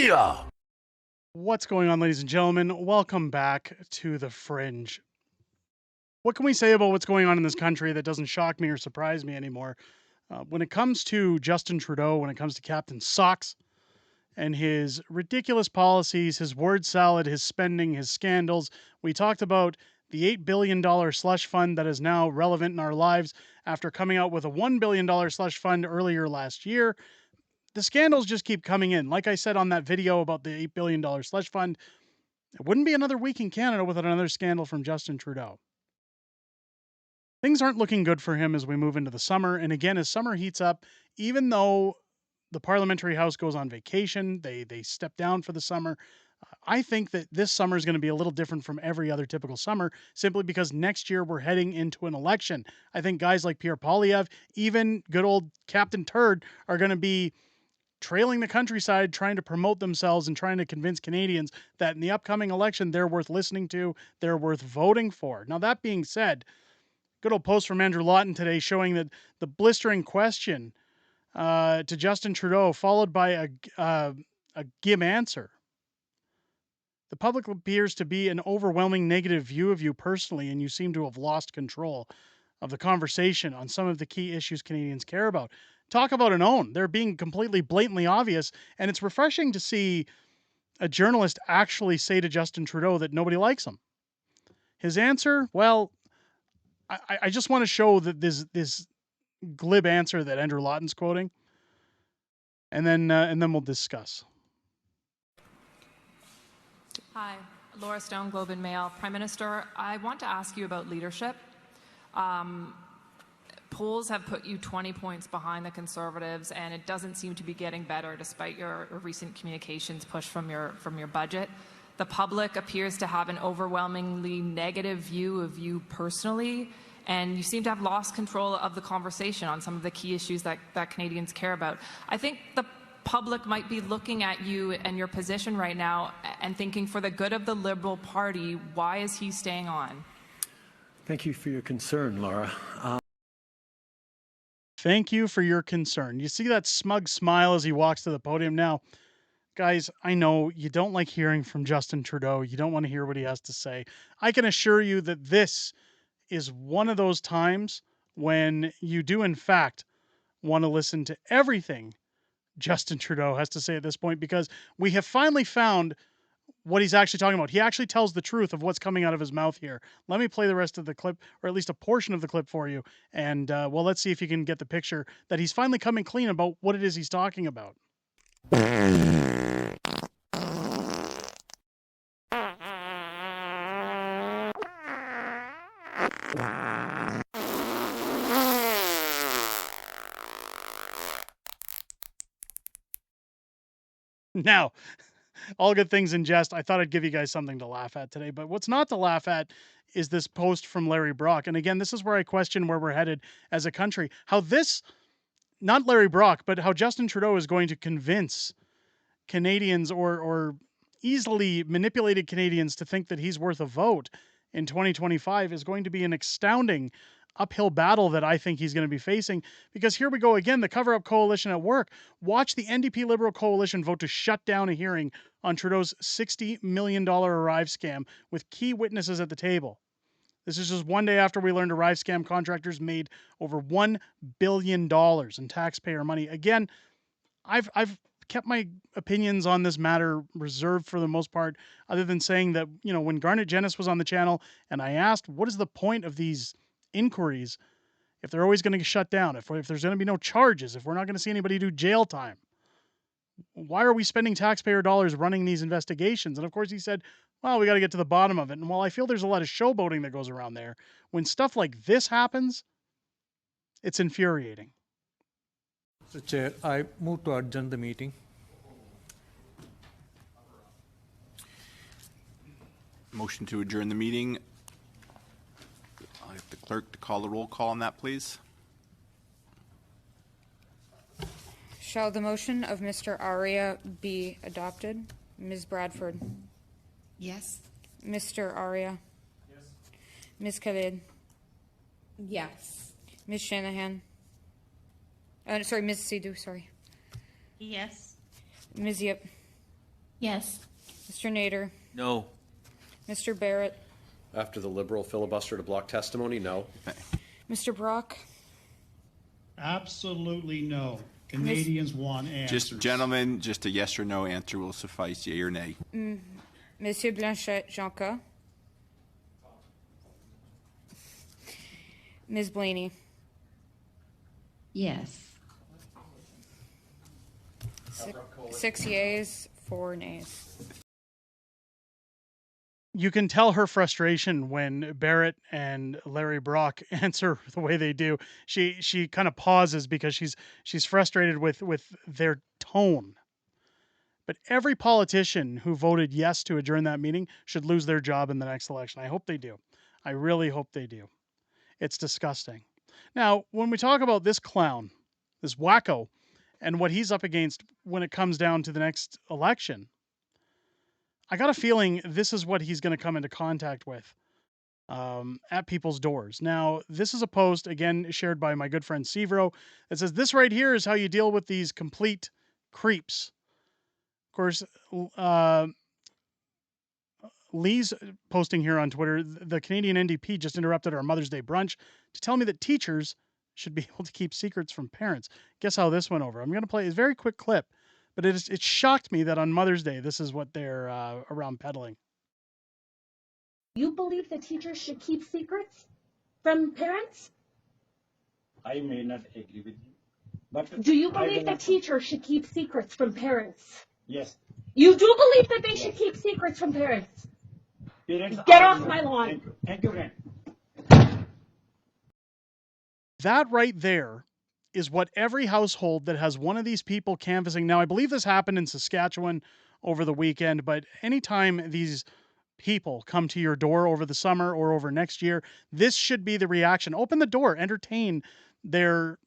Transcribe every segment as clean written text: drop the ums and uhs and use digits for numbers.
media. What's going on, ladies and gentlemen? Welcome back to the Fringe. What can we say about what's going on in this country that doesn't shock me or surprise me anymore? When it comes to Justin Trudeau, when it comes to Captain Socks and his ridiculous policies, his word salad, his spending, his scandals, we talked about the $8 billion slush fund that is now relevant in our lives after coming out with a $1 billion slush fund earlier last year. The scandals just keep coming in. Like I said on that video about the $8 billion slush fund, it wouldn't be another week in Canada without another scandal from Justin Trudeau. Things aren't looking good for him as we move into the summer. And again, as summer heats up, even though the Parliamentary House goes on vacation, they step down for the summer. I think that this summer is going to be a little different from every other typical summer, simply because next year we're heading into an election. I think guys like Pierre Poilievre, even good old Captain Turd, are going to be trailing the countryside, trying to promote themselves and trying to convince Canadians that in the upcoming election, they're worth listening to, they're worth voting for. Now, that being said, good old post from Andrew Lawton today showing that the blistering question to Justin Trudeau, followed by a Gim answer. The public appears to be an overwhelming negative view of you personally, and you seem to have lost control of the conversation on some of the key issues Canadians care about. Talk about an own. They're being completely blatantly obvious, and it's refreshing to see a journalist actually say to Justin Trudeau that nobody likes him. His answer, well, I just want to show that this glib answer that Andrew Lawton's quoting, and then we'll discuss. Hi, Laura Stone, Globe and Mail. Prime Minister, I want to ask you about leadership. Polls have put you 20 points behind the Conservatives, and it doesn't seem to be getting better despite your recent communications push from your budget. The public appears to have an overwhelmingly negative view of you personally, and you seem to have lost control of the conversation on some of the key issues that Canadians care about. I think the public might be looking at you and your position right now and thinking, for the good of the Liberal Party, why is he staying on? Thank you for your concern, Laura. Thank you for your concern. You see that smug smile as he walks to the podium now? Guys, I know you don't like hearing from Justin Trudeau. You don't want to hear what he has to say. I can assure you that this is one of those times when you do, in fact, want to listen to everything Justin Trudeau has to say at this point, because we have finally found what he's actually talking about. He actually tells the truth of what's coming out of his mouth here. Let me play the rest of the clip, or at least a portion of the clip for you. And, well, let's see if you can get the picture that he's finally coming clean about what it is he's talking about. Now, all good things in jest. I thought I'd give you guys something to laugh at today, but what's not to laugh at is this post from Larry Brock. And again, this is where I question where we're headed as a country. How this, not Larry Brock, but how Justin Trudeau is going to convince Canadians or easily manipulated Canadians to think that he's worth a vote in 2025 is going to be an astounding uphill battle that I think he's going to be facing, because here we go again, the cover-up coalition at work. Watch the NDP Liberal coalition vote to shut down a hearing on Trudeau's $60 million Arrive scam with key witnesses at the table. This is just one day after we learned Arrive scam contractors made over $1 billion in taxpayer money. Again, I've kept my opinions on this matter reserved for the most part, other than saying that, you know, when Garnet Jennis was on the channel and I asked, what is the point of these inquiries if they're always going to get shut down, if there's going to be no charges, if we're not going to see anybody do jail time? Why are we spending taxpayer dollars running these investigations? And of course he said, well, we got to get to the bottom of it. And while I feel there's a lot of showboating that goes around there, when stuff like this happens, it's infuriating. Mr. Chair, I move to adjourn the meeting. Motion to adjourn the meeting. I'll have the clerk to call the roll call on that, please. Shall the motion of Mr. Aria be adopted? Ms. Bradford? Yes. Mr. Aria? Yes. Ms. Khalid? Yes. Ms. Shanahan? Sorry, Ms. Sidhu, sorry. Yes. Ms. Yip? Yes. Mr. Nader, No. Mr. Barrett, After the Liberal filibuster to block testimony, no. Mr. Brock, Absolutely no. Canadians want answers. Just, gentlemen, just a yes or no answer will suffice, yea or nay. Monsieur Blanchet-Jonca, Ms. Blaney. Yes. 6 yeas, 4 nays. You can tell her frustration when Barrett and Larry Brock answer the way they do. She kind of pauses because she's frustrated with their tone. But every politician who voted yes to adjourn that meeting should lose their job in the next election. I hope they do. I really hope they do. It's disgusting. Now, when we talk about this clown, this wacko, and what he's up against when it comes down to the next election, I got a feeling this is what he's going to come into contact with at people's doors. Now, this is a post, again, shared by my good friend Severo, that says, this right here is how you deal with these complete creeps. Of course, Lee's posting here on Twitter, the Canadian NDP just interrupted our Mother's Day brunch to tell me that teachers should be able to keep secrets from parents. Guess how this went over? I'm going to play a very quick clip, but it shocked me that on Mother's Day, this is what they're around peddling. You believe that teachers should keep secrets from parents? I may not agree with you, but Do you believe that teachers should keep secrets from parents? yes, You do believe that they should keep secrets from parents? parents Get are- off my lawn. Thank you, friend. That right there is what every household that has one of these people canvassing. Now, I believe this happened in Saskatchewan over the weekend, but anytime these people come to your door over the summer or over next year, this should be the reaction. Open the door, entertain their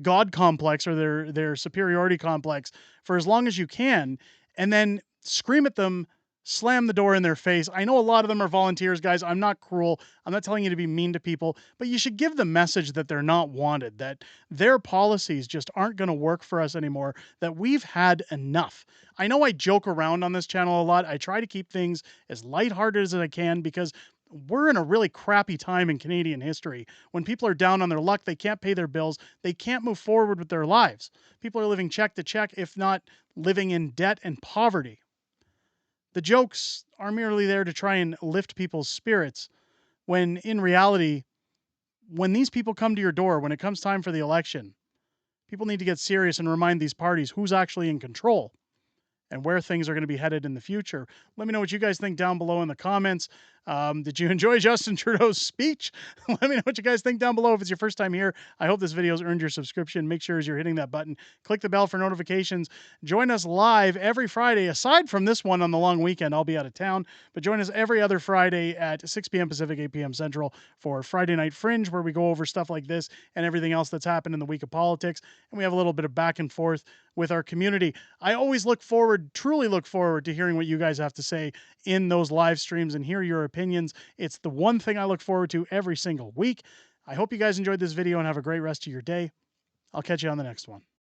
God complex or their superiority complex for as long as you can, and then scream at them, slam the door in their face. I know a lot of them are volunteers, guys. I'm not cruel. I'm not telling you to be mean to people, but you should give the message that they're not wanted, that their policies just aren't going to work for us anymore, that we've had enough. I know I joke around on this channel a lot. I try to keep things as lighthearted as I can because we're in a really crappy time in Canadian history. When people are down on their luck, they can't pay their bills, they can't move forward with their lives. People are living check to check, if not living in debt and poverty. The jokes are merely there to try and lift people's spirits, when in reality, when these people come to your door, when it comes time for the election, people need to get serious and remind these parties who's actually in control and where things are going to be headed in the future. Let me know what you guys think down below in the comments. Did you enjoy Justin Trudeau's speech? Let me know what you guys think down below. If it's your first time here, I hope this video has earned your subscription. Make sure as you're hitting that button, click the bell for notifications. Join us live every Friday. Aside from this one on the long weekend, I'll be out of town, but join us every other Friday at 6 p.m. Pacific, 8 p.m. Central for Friday Night Fringe, where we go over stuff like this and everything else that's happened in the week of politics. And we have a little bit of back and forth with our community. I always truly look forward to hearing what you guys have to say in those live streams and hear your opinions. It's the one thing I look forward to every single week. I hope you guys enjoyed this video and have a great rest of your day. I'll catch you on the next one.